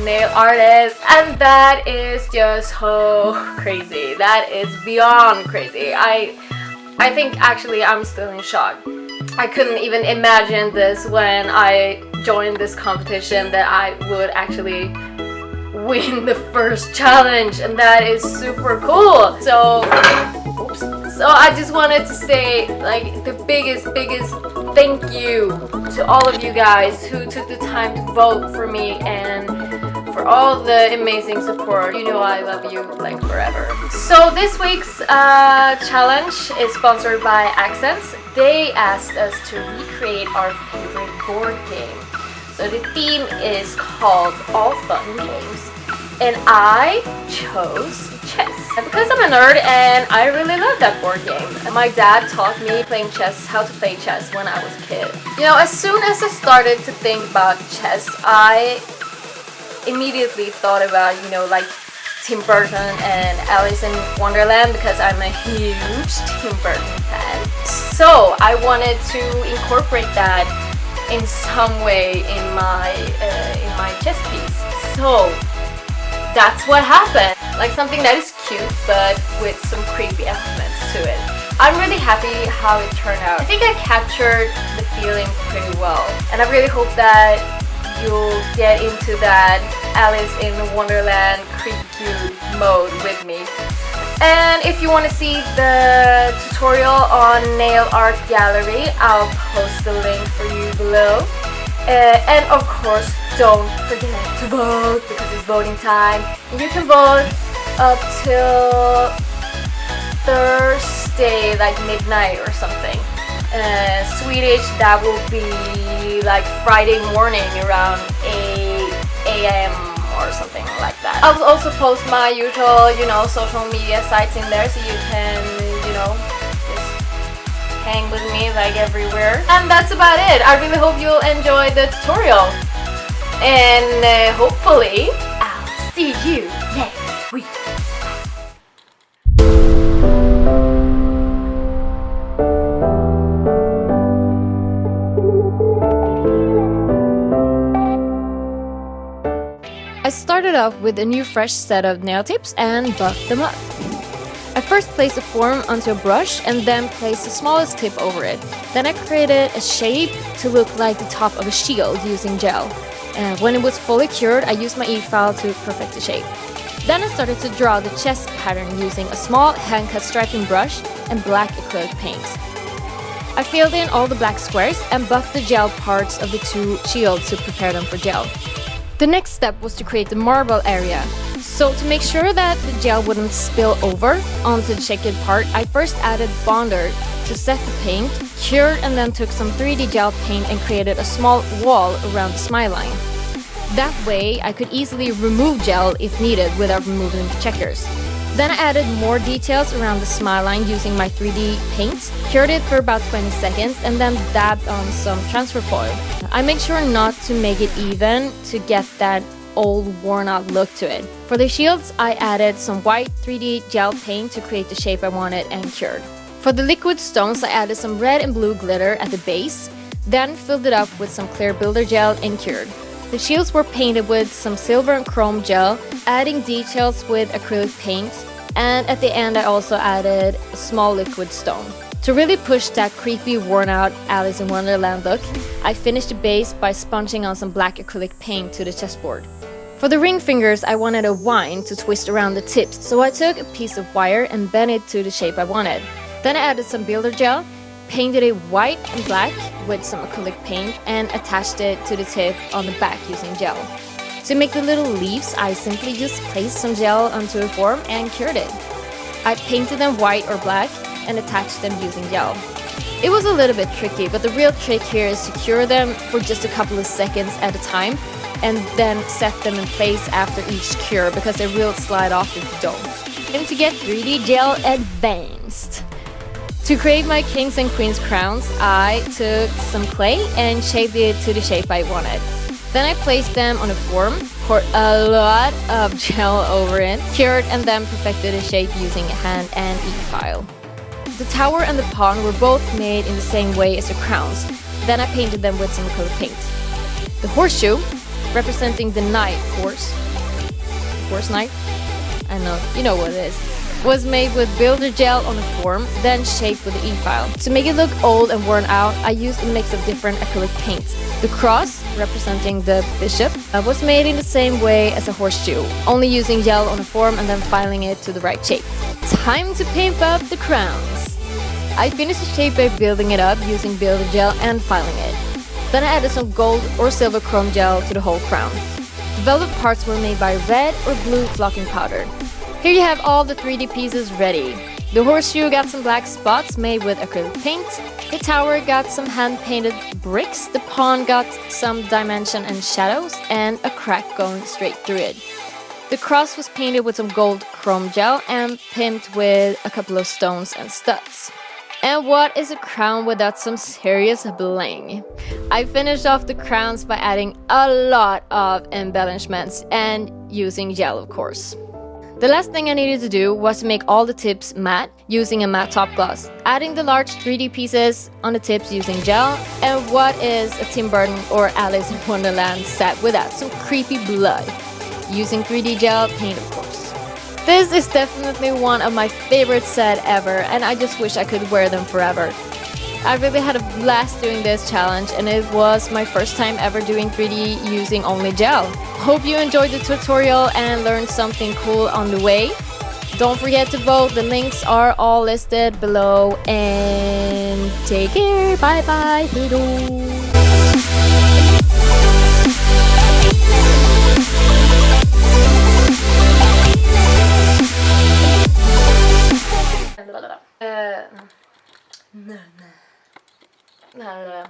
nail artist, and that is just so crazy. That is beyond crazy. I think actually I'm still in shock. I couldn't even imagine this when I joined this competition, that I would actually win the first challenge, and that is super cool. So I just wanted to say like the biggest thank you to all of you guys who took the time to vote for me and for all the amazing support. You know I love you like forever. So this week's challenge is sponsored by Accents. They asked us to recreate our favorite board game. So the theme is called All Fun Games, and I chose chess. And because I'm a nerd and I really love that board game. And my dad taught me how to play chess when I was a kid. You know, as soon as I started to think about chess, I immediately thought about, you know, like Tim Burton and Alice in Wonderland, because I'm a huge Tim Burton fan. So I wanted to incorporate that in some way in my chess piece. So that's what happened. Like something that is cute but with some creepy elements to it. I'm really happy how it turned out. I think I captured the feeling pretty well, and I really hope that you'll get into that Alice in Wonderland creepy mode with me. And if you want to see the tutorial on Nail Art Gallery, I'll post the link for you below. And of course, don't forget to vote, because it's voting time. You can vote up till Thursday, like midnight or something. Swedish, that will be like Friday morning around 8 a.m. or something like that. I'll also post my usual, you know, social media sites in there, so you can, you know, just hang with me like everywhere. And that's about it. I really hope you'll enjoy the tutorial. And hopefully, I'll see you next week. I started off with a new fresh set of nail tips and buffed them up. I first placed a form onto a brush and then placed the smallest tip over it. Then I created a shape to look like the top of a shield using gel. And when it was fully cured, I used my e-file to perfect the shape. Then I started to draw the chest pattern using a small hand-cut striping brush and black acrylic paint. I filled in all the black squares and buffed the gel parts of the two shields to prepare them for gel. The next step was to create the marble area. So to make sure that the gel wouldn't spill over onto the checkered part, I first added bonder to set the paint, cured, and then took some 3D gel paint and created a small wall around the smile line. That way I could easily remove gel if needed without removing the checkers. Then I added more details around the smile line using my 3D paint, cured it for about 20 seconds, and then dabbed on some transfer foil. I made sure not to make it even to get that old worn out look to it. For the shields, I added some white 3D gel paint to create the shape I wanted and cured. For the liquid stones, I added some red and blue glitter at the base, then filled it up with some clear builder gel and cured. The shields were painted with some silver and chrome gel, adding details with acrylic paint, and at the end I also added a small liquid stone. To really push that creepy, worn-out Alice in Wonderland look, I finished the base by sponging on some black acrylic paint to the chessboard. For the ring fingers, I wanted a vine to twist around the tips, so I took a piece of wire and bent it to the shape I wanted. Then I added some builder gel, painted it white and black with some acrylic paint, and attached it to the tip on the back using gel. To make the little leaves, I simply just placed some gel onto a form and cured it. I painted them white or black and attached them using gel. It was a little bit tricky, but the real trick here is to cure them for just a couple of seconds at a time and then set them in place after each cure, because they will slide off if you don't. And to get 3D gel advanced. To create my kings and queens crowns, I took some clay and shaped it to the shape I wanted. Then I placed them on a form, poured a lot of gel over it, cured, and then perfected the shape using a hand and e-file. The tower and the pawn were both made in the same way as the crowns. Then I painted them with some acrylic paint. The horseshoe, representing the knight horse. Horse knight? I know, you know what it is. Was made with builder gel on a form, then shaped with the e-file. To make it look old and worn out, I used a mix of different acrylic paints. The cross, representing the bishop, was made in the same way as a horseshoe, only using gel on a form and then filing it to the right shape. Time to paint up the crowns. I finished the shape by building it up using builder gel and filing it. Then I added some gold or silver chrome gel to the whole crown. The velvet parts were made by red or blue flocking powder. Here you have all the 3D pieces ready. The horseshoe got some black spots made with acrylic paint. The tower got some hand-painted bricks. The pawn got some dimension and shadows and a crack going straight through it. The cross was painted with some gold chrome gel and pimped with a couple of stones and studs. And what is a crown without some serious bling? I finished off the crowns by adding a lot of embellishments and using gel, of course. The last thing I needed to do was to make all the tips matte using a matte top gloss, adding the large 3D pieces on the tips using gel, and what is a Tim Burton or Alice in Wonderland set without some creepy blood, using 3D gel paint, of course. This is definitely one of my favorite sets ever, and I just wish I could wear them forever. I really had a blast doing this challenge, and it was my first time ever doing 3D using only gel. Hope you enjoyed the tutorial and learned something cool on the way. Don't forget to vote, the links are all listed below, and take care, bye bye, hejdå! No.